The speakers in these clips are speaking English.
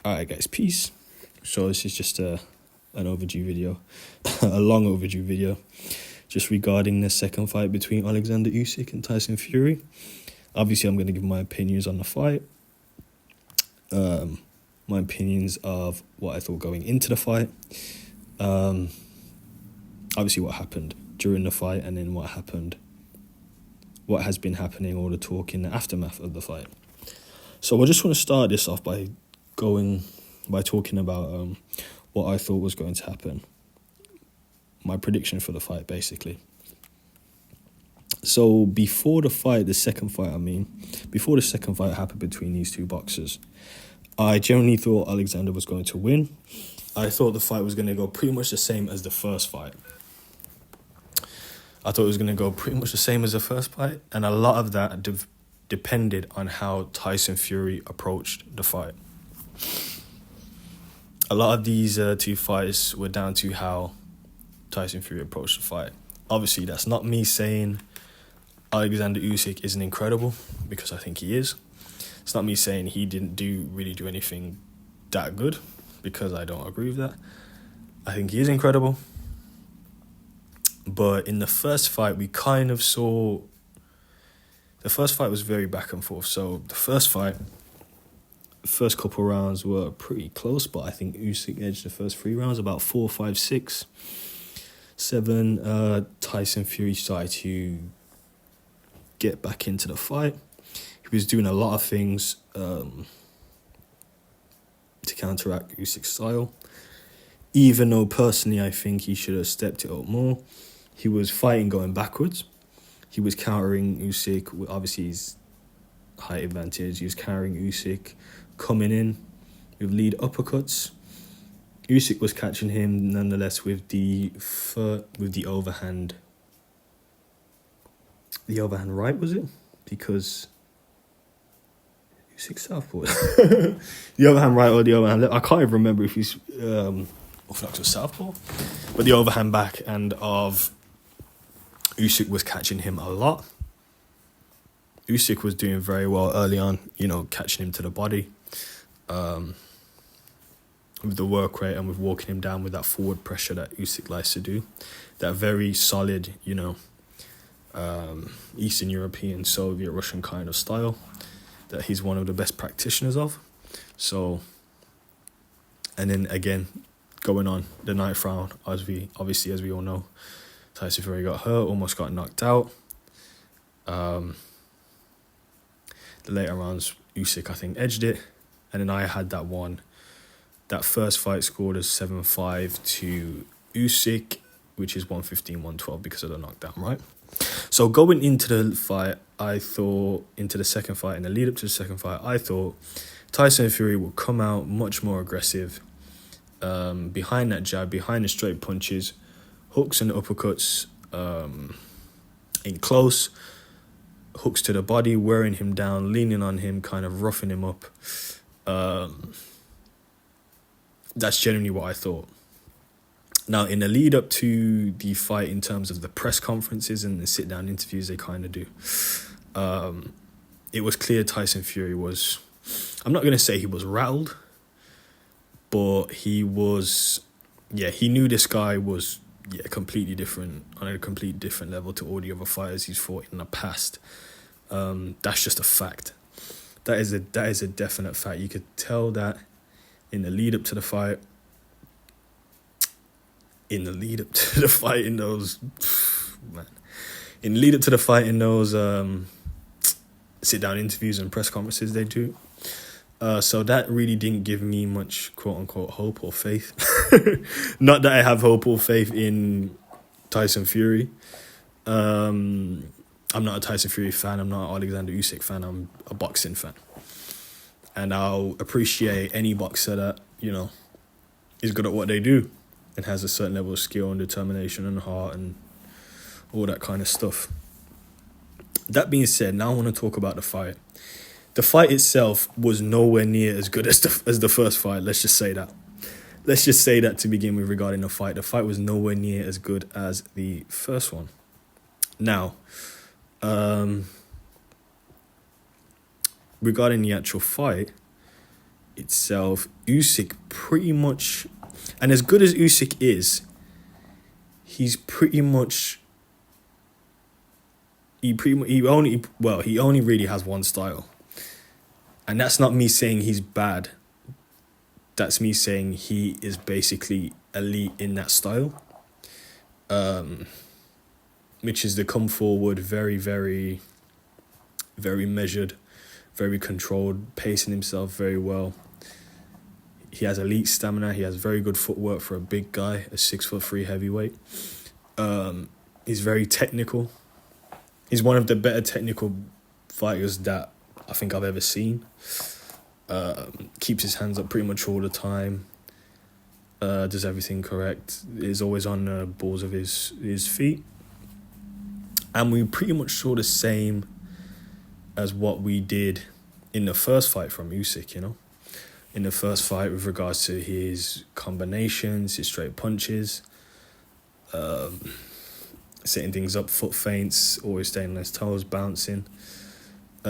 Alright guys, peace. So this is just an overdue video, a long overdue video, just regarding the second fight between Alexander Usyk and Tyson Fury. Obviously I'm going to give my opinions on the fight, my opinions of what I thought going into the fight, obviously what happened during the fight, and then what has been happening, all the talk in the aftermath of the fight. So I just want to start this off by talking about what I thought was going to happen. My prediction for the fight, basically. So before the second fight happened between these two boxers, I generally thought Alexander was going to win. I thought the fight was going to go pretty much the same as the first fight. I thought it was going to go pretty much the same as the first fight, and a lot of that depended on how Tyson Fury approached the fight. A lot of these two fights were down to how Tyson Fury approached the fight. Obviously, that's not me saying Alexander Usyk isn't incredible, because I think he is. It's not me saying he didn't really do anything that good, because I don't agree with that. I think he is incredible. But in the first fight, we kind of saw... The first fight was very back and forth. So the first couple rounds were pretty close, but I think Usyk edged the first 3 rounds, about 4, 5, 6, 7. Tyson Fury started to get back into the fight. He was doing a lot of things to counteract Usyk's style. Even though personally I think he should have stepped it up more. He was fighting going backwards. He was countering Usyk with obviously his height advantage. He was countering Usyk, coming in with lead uppercuts. Usyk was catching him nonetheless with the overhand. The overhand right, was it? Because Usyk southpaw. The overhand right or the overhand left. I can't even remember if he's orthodox or southpaw. But the overhand backhand of Usyk was catching him a lot. Usyk was doing very well early on, catching him to the body. With the work rate and with walking him down with that forward pressure that Usyk likes to do. That very solid, Eastern European, Soviet, Russian kind of style that he's one of the best practitioners of. So, and then again, going on the 9th round, as we all know, Tyson Fury got hurt, almost got knocked out. The later rounds, Usyk, I think, edged it. And then I had that first fight scored as 7-5 to Usyk, which is 115-112 because of the knockdown, right? So going into the fight, into the second fight, in the lead up to the second fight, I thought Tyson Fury would come out much more aggressive, behind that jab, behind the straight punches, hooks and uppercuts, in close, hooks to the body, wearing him down, leaning on him, kind of roughing him up. That's generally what I thought. Now, in the lead up to the fight, in terms of the press conferences and the sit-down interviews they kind of do, it was clear Tyson Fury was... I'm not going to say he was rattled, but he was... Yeah, he knew this guy was completely different, on a completely different level to all the other fighters he's fought in the past. That's just a fact. That is a definite fact. You could tell that in the lead up to the fight. In the lead up to the fight, in those sit down interviews and press conferences they do. So that really didn't give me much quote unquote hope or faith. Not that I have hope or faith in Tyson Fury. I'm not a Tyson Fury fan. I'm not an Alexander Usyk fan. I'm a boxing fan. And I'll appreciate any boxer that, is good at what they do and has a certain level of skill and determination and heart and all that kind of stuff. That being said, now I want to talk about the fight. The fight itself was nowhere near as good as the first fight. Let's just say that. Let's just say that to begin with regarding the fight. The fight was nowhere near as good as the first one. Now, regarding the actual fight, itself, Usyk pretty much, and as good as Usyk is, he's pretty much. He only really has one style, and that's not me saying he's bad. That's me saying he is basically elite in that style, which is the come forward, very, very, very measured, very controlled, pacing himself very well. He has elite stamina. He has very good footwork for a big guy, a 6'3" heavyweight. He's very technical. He's one of the better technical fighters that I think I've ever seen. Keeps his hands up pretty much all the time. Does everything correct. Is always on the balls of his feet. And we pretty much saw the same as what we did in the first fight from Usyk, you know. In the first fight with regards to his combinations, his straight punches, setting things up, foot feints, always staying on his toes, bouncing.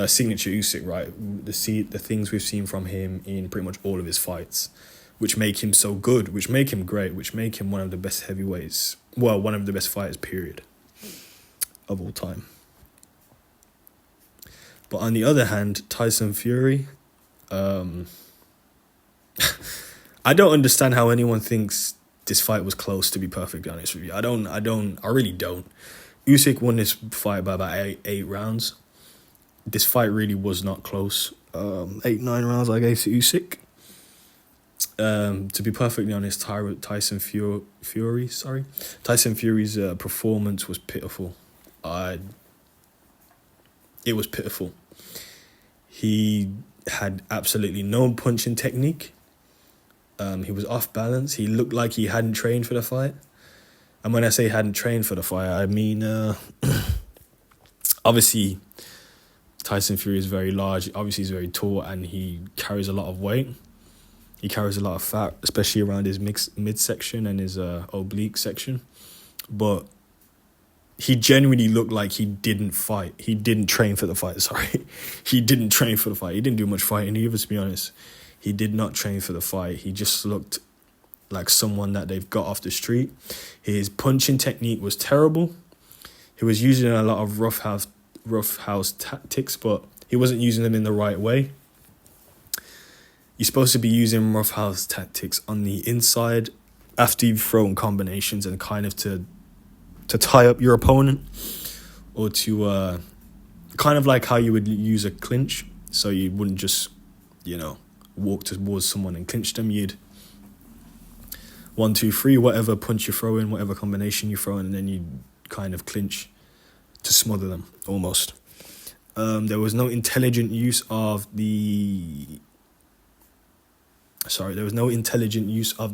Signature Usyk, right? The things we've seen from him in pretty much all of his fights, which make him so good, which make him great, which make him one of the best heavyweights, well, one of the best fighters, period, of all time. But on the other hand, Tyson Fury, I don't understand how anyone thinks this fight was close, to be perfectly honest with you. I really don't. Usyk won this fight by about eight rounds. This fight really was not close. 8-9 rounds I gave to Usyk. To be perfectly honest, Tyson Fury's performance was pitiful. It was pitiful. He had absolutely no punching technique. He was off balance. He looked like he hadn't trained for the fight. And when I say hadn't trained for the fight, I mean, obviously, Tyson Fury is very large. Obviously, he's very tall and he carries a lot of weight. He carries a lot of fat, especially around his midsection and his oblique section. But he genuinely looked like he didn't fight. He didn't train for the fight, sorry. He didn't train for the fight. He didn't do much fighting either, to be honest. He did not train for the fight. He just looked like someone that they've got off the street. His punching technique was terrible. He was using a lot of rough house tactics, but he wasn't using them in the right way. You're supposed to be using rough house tactics on the inside after you've thrown combinations and kind of to tie up your opponent, or to kind of like how you would use a clinch, so you wouldn't just, walk towards someone and clinch them. You'd 1, 2, 3, whatever punch you throw in, whatever combination you throw in, and then you kind of clinch to smother them almost. There was no intelligent use of the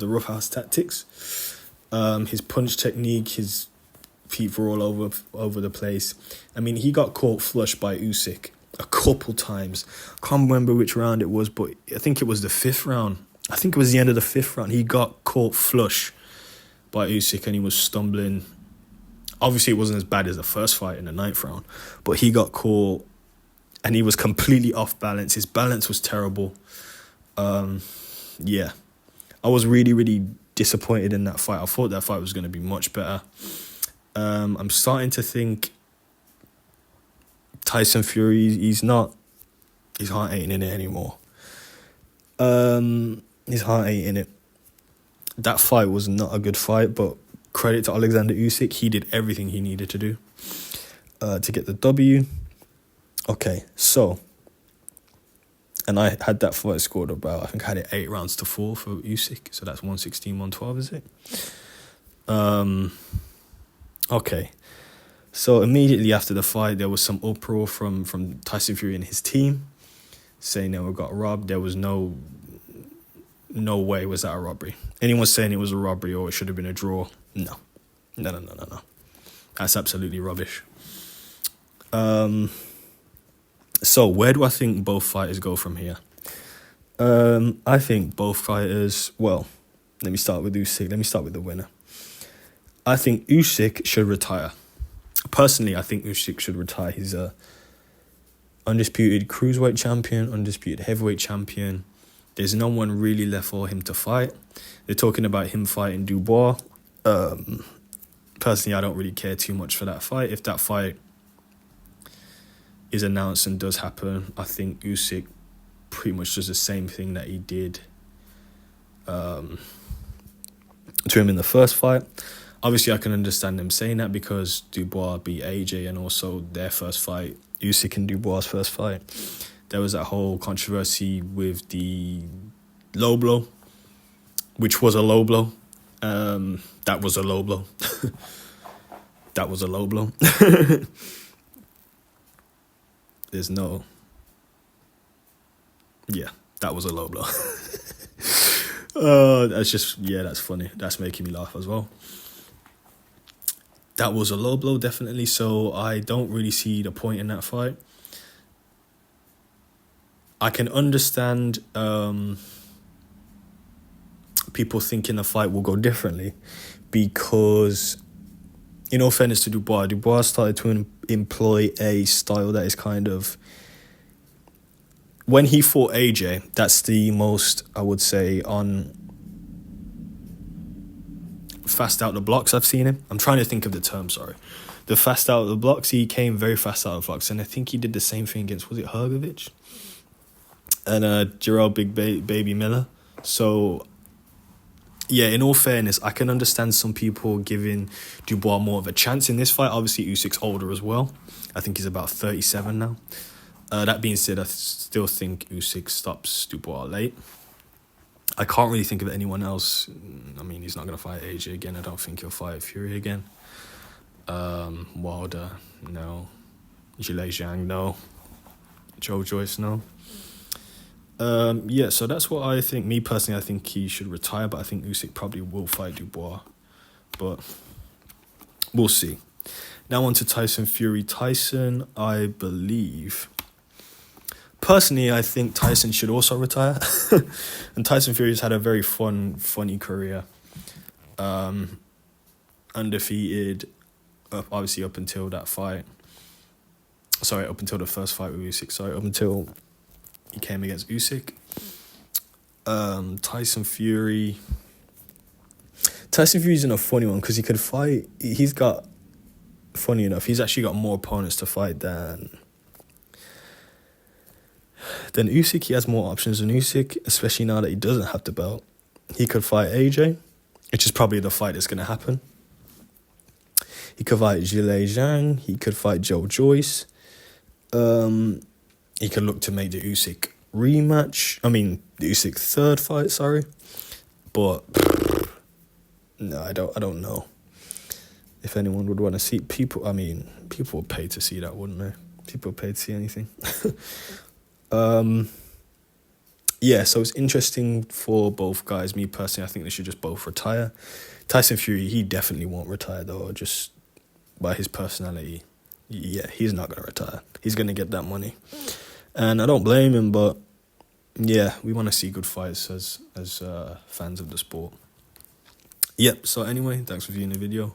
roughhouse tactics. His punch technique, his feet were all over the place. I mean, he got caught flush by Usyk a couple times. Can't remember which round it was, but I think it was the 5th round. I think it was the end of the 5th round. He got caught flush by Usyk and he was stumbling. Obviously, it wasn't as bad as the first fight in the 9th round, but he got caught and he was completely off balance. His balance was terrible. Yeah. I was really, really disappointed in that fight. I thought that fight was going to be much better. I'm starting to think Tyson Fury, his heart ain't in it anymore. His heart ain't in it. That fight was not a good fight, but credit to Alexander Usyk, he did everything he needed to do to get the W. Okay, so, and I had that fight scored about, I think I had it 8-4 for Usyk, so that's 116, 112, is it? Okay, so immediately after the fight, there was some uproar from Tyson Fury and his team, saying that we got robbed. There was no way was that a robbery. Anyone saying it was a robbery or it should have been a draw, no. That's absolutely rubbish. So where do I think both fighters go from here? I think both fighters, well, let me start with Usyk. Let me start with the winner. I think Usyk should retire. Personally, I think Usyk should retire. He's a undisputed cruiserweight champion, undisputed heavyweight champion. There's no one really left for him to fight. They're talking about him fighting Dubois. Personally, I don't really care too much for that fight. If that fight is announced and does happen, I think Usyk pretty much does the same thing that he did to him in the first fight. Obviously, I can understand them saying that because Dubois beat AJ, and also their first fight, Usyk and Dubois' first fight, there was that whole controversy with the low blow, which was a low blow. That was a low blow. That was a low blow. There's no... Yeah, that was a low blow. That's funny. That's making me laugh as well. That was a low blow, definitely. So I don't really see the point in that fight. I can understand people thinking the fight will go differently because, in all fairness to Dubois started to employ a style that is kind of... When he fought AJ, that's the most, I would say, on fast out the blocks I've seen him. I'm trying to think of the term, sorry. The fast out of the blocks, he came very fast out of the blocks. And I think he did the same thing against, was it Hrgovic? And Gerald Baby Miller. So, yeah, in all fairness, I can understand some people giving Dubois more of a chance in this fight. Obviously, Usyk's older as well. I think he's about 37 now. That being said, I still think Usyk stops Dubois late. I can't really think of anyone else. I mean, he's not going to fight AJ again. I don't think he'll fight Fury again. Wilder, no. Zhilei Zhang, no. Joe Joyce, no. So that's what I think. Me personally, I think he should retire, but I think Usyk probably will fight Dubois. But we'll see. Now on to Tyson Fury. Tyson, I believe... Personally, I think Tyson should also retire. And Tyson Fury's had a very funny career. Undefeated, obviously up until that fight. Sorry, up until the first fight with Usyk. Up until he came against Usyk. Tyson Fury's in a funny one because he could fight. Funny enough, he's actually got more opponents to fight than Usyk. He has more options than Usyk, especially now that he doesn't have the belt. He could fight AJ, which is probably the fight that's going to happen. He could fight Zhilei Zhang. He could fight Joe Joyce. He could look to make the Usyk rematch. I mean, the Usyk third fight, sorry. But, no, I don't know if anyone would want to see. People would pay to see that, wouldn't they? People would pay to see anything. So it's interesting for both guys. Me personally, I think they should just both retire. Tyson Fury, he definitely won't retire though, just by his personality. Yeah, he's not going to retire. He's going to get that money. And I don't blame him, but yeah, we want to see good fights as fans of the sport. So anyway, thanks for viewing the video.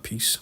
Peace.